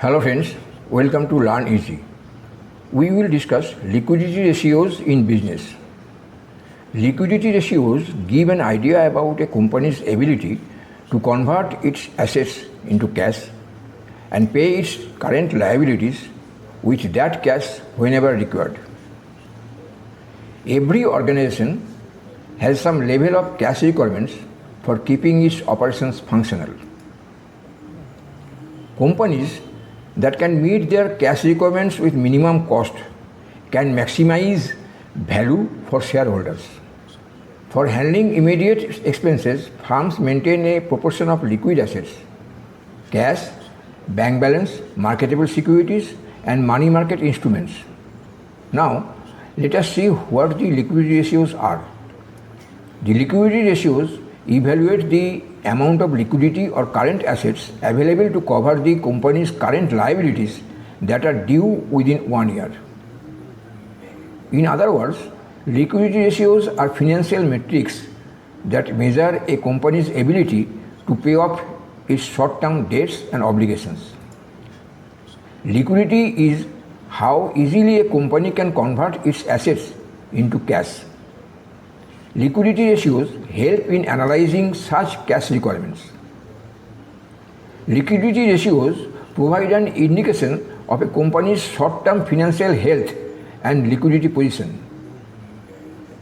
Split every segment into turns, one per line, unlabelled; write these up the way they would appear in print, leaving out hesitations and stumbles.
Hello friends, welcome to Learn Easy. We will discuss liquidity ratios in business. Liquidity ratios give an idea about a company's ability to convert its assets into cash and pay its current liabilities with that cash whenever required. Every organization has some level of cash requirements for keeping its operations functional. Companies that can meet their cash requirements with minimum cost can maximize value for shareholders. For handling immediate expenses, firms maintain a proportion of liquid assets, cash, bank balance, marketable securities, and money market instruments. Now, let us see what the liquidity ratios are. The liquidity ratios evaluate the amount of liquidity or current assets available to cover the company's current liabilities that are due within 1 year. In other words, liquidity ratios are financial metrics that measure a company's ability to pay off its short-term debts and obligations. Liquidity is how easily a company can convert its assets into cash. Liquidity ratios help in analyzing such cash requirements. Liquidity ratios provide an indication of a company's short-term financial health and liquidity position.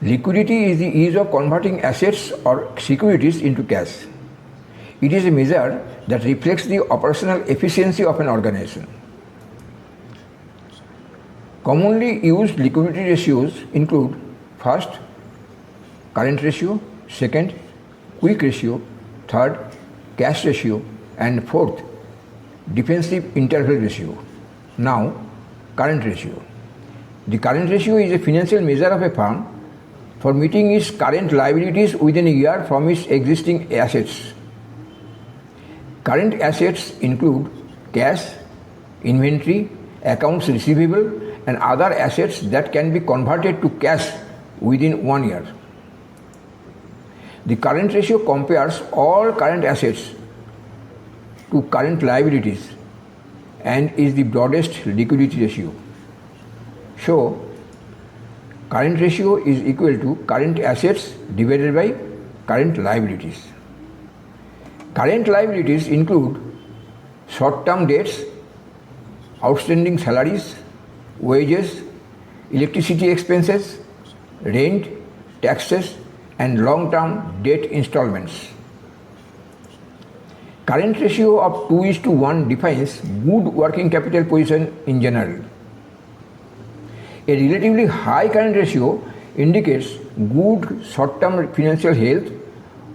Liquidity is the ease of converting assets or securities into cash. It is a measure that reflects the operational efficiency of an organization. Commonly used liquidity ratios include: first, current ratio; second, quick ratio; third, cash ratio; and fourth, defensive interval ratio. Now, current ratio. The current ratio is a financial measure of a firm for meeting its current liabilities within a year from its existing assets. Current assets include cash, inventory, accounts receivable, and other assets that can be converted to cash within 1 year. The current ratio compares all current assets to current liabilities and is the broadest liquidity ratio. So, current ratio is equal to current assets divided by current liabilities. Current liabilities include short-term debts, outstanding salaries, wages, electricity expenses, rent, taxes, and long-term debt installments. Current ratio of 2:1 defines good working capital position in general. A relatively high current ratio indicates good short-term financial health,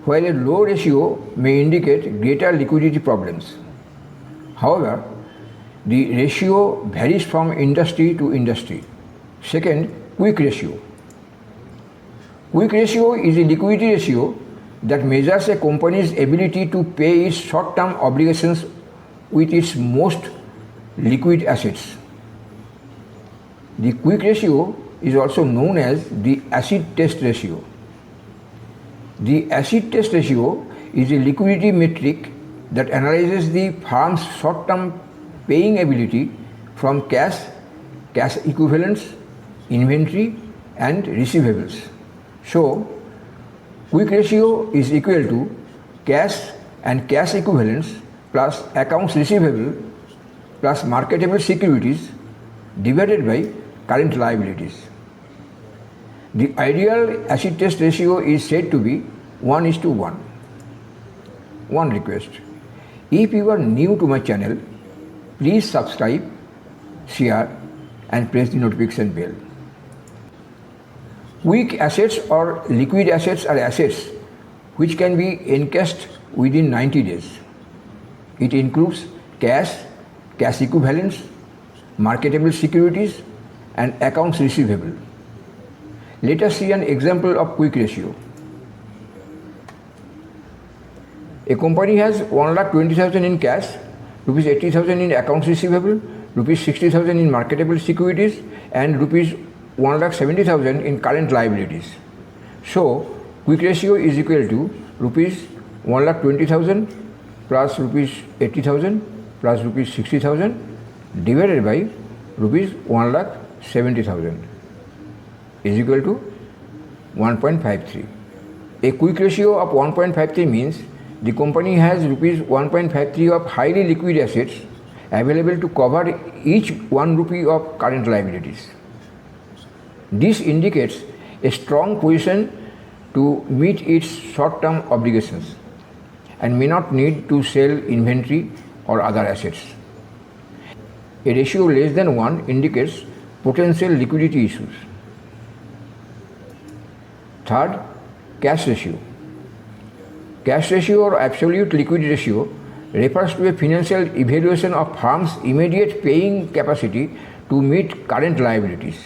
while a low ratio may indicate greater liquidity problems. However, the ratio varies from industry to industry. Second, quick ratio. Quick ratio is a liquidity ratio that measures a company's ability to pay its short-term obligations with its most liquid assets. The quick ratio is also known as the acid test ratio. The acid test ratio is a liquidity metric that analyzes the firm's short-term paying ability from cash, cash equivalents, inventory, and receivables. So, quick ratio is equal to cash and cash equivalents plus accounts receivable plus marketable securities divided by current liabilities. The ideal acid test ratio is said to be 1:1. One request: if you are new to my channel, please subscribe, share, and press the notification bell. Quick assets or liquid assets are assets which can be encashed within 90 days. It includes cash, cash equivalents, marketable securities, and accounts receivable. Let us see an example of quick ratio. A company has 1,20,000 in cash, rupees 80,000 in accounts receivable, rupees 60,000 in marketable securities, and rupees 1,70,000 in current liabilities. So, quick ratio is equal to rupees 1,20,000 plus rupees 80,000 plus rupees 60,000 divided by rupees 1,70,000 is equal to 1.53. A quick ratio of 1.53 means the company has rupees 1.53 of highly liquid assets available to cover each 1 rupee of current liabilities. This indicates a strong position to meet its short-term obligations and may not need to sell inventory or other assets. A ratio less than 1 indicates potential liquidity issues. Third, cash ratio. Cash ratio or absolute liquidity ratio refers to a financial evaluation of firm's immediate paying capacity to meet current liabilities.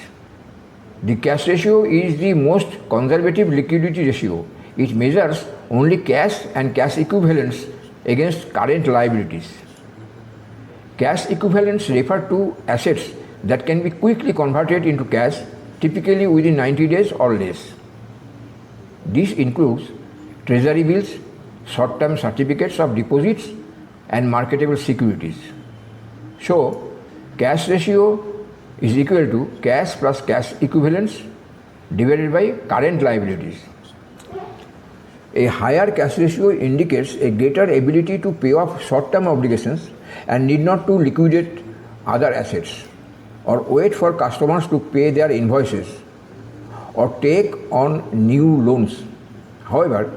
The cash ratio is the most conservative liquidity ratio. It measures only cash and cash equivalents against current liabilities. Cash equivalents refer to assets that can be quickly converted into cash, typically within 90 days or less. This includes treasury bills, short-term certificates of deposits, and marketable securities. So, cash ratio is equal to cash plus cash equivalents divided by current liabilities. A higher cash ratio indicates a greater ability to pay off short-term obligations and need not to liquidate other assets or wait for customers to pay their invoices or take on new loans. However,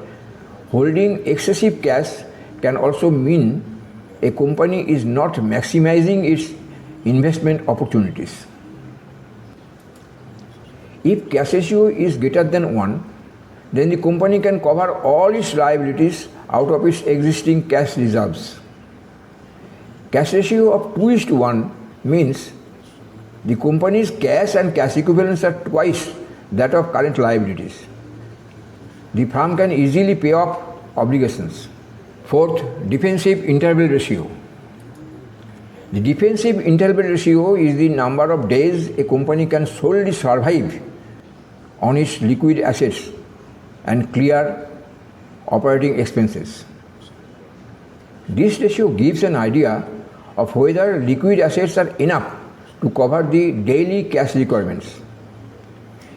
holding excessive cash can also mean a company is not maximizing its investment opportunities. If cash ratio is greater than 1, then the company can cover all its liabilities out of its existing cash reserves. Cash ratio of 2:1 means the company's cash and cash equivalents are twice that of current liabilities. The firm can easily pay off obligations. Fourth, defensive interval ratio. The defensive interval ratio is the number of days a company can solely survive on its liquid assets and clear operating expenses. This ratio gives an idea of whether liquid assets are enough to cover the daily cash requirements.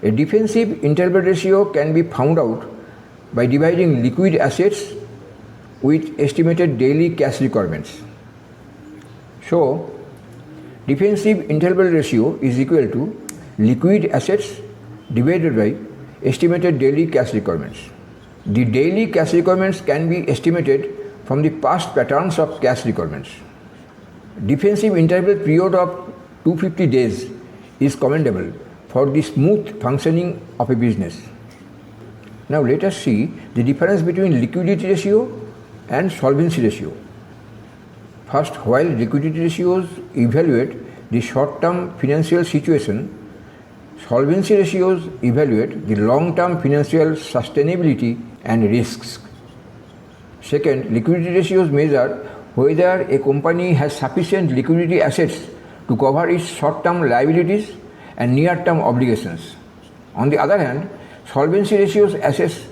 A defensive interval ratio can be found out by dividing liquid assets with estimated daily cash requirements. So, defensive interval ratio is equal to liquid assets divided by estimated daily cash requirements. The daily cash requirements can be estimated from the past patterns of cash requirements. Defensive interval period of 250 days is commendable for the smooth functioning of a business. Now let us see the difference between liquidity ratio and solvency ratio. First, while liquidity ratios evaluate the short-term financial situation, solvency ratios evaluate the long-term financial sustainability and risks. Second, liquidity ratios measure whether a company has sufficient liquidity assets to cover its short-term liabilities and near-term obligations. On the other hand, solvency ratios assess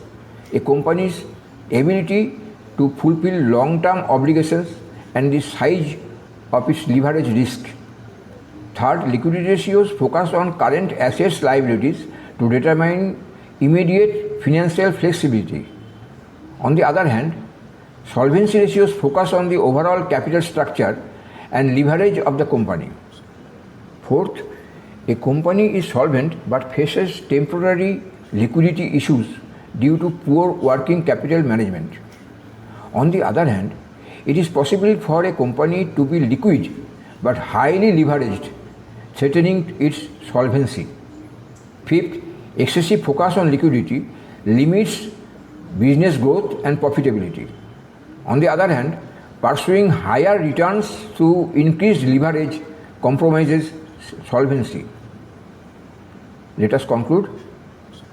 a company's ability to fulfill long-term obligations and the size of its leverage risk. Third, liquidity ratios focus on current assets liabilities to determine immediate financial flexibility. On the other hand, solvency ratios focus on the overall capital structure and leverage of the company. Fourth, a company is solvent but faces temporary liquidity issues due to poor working capital management. On the other hand, it is possible for a company to be liquid but highly leveraged, threatening its solvency. Fifth, excessive focus on liquidity limits business growth and profitability. On the other hand, pursuing higher returns through increased leverage compromises solvency. Let us conclude.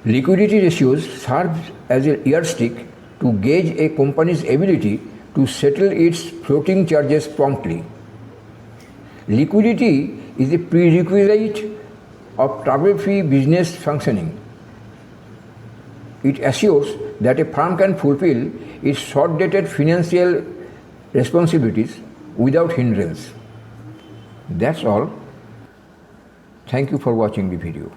Liquidity ratios serve as a yardstick to gauge a company's ability to settle its floating charges promptly. Liquidity is a prerequisite of trouble-free business functioning. It assures that a firm can fulfill its short-dated financial responsibilities without hindrance. That's all. Thank you for watching the video.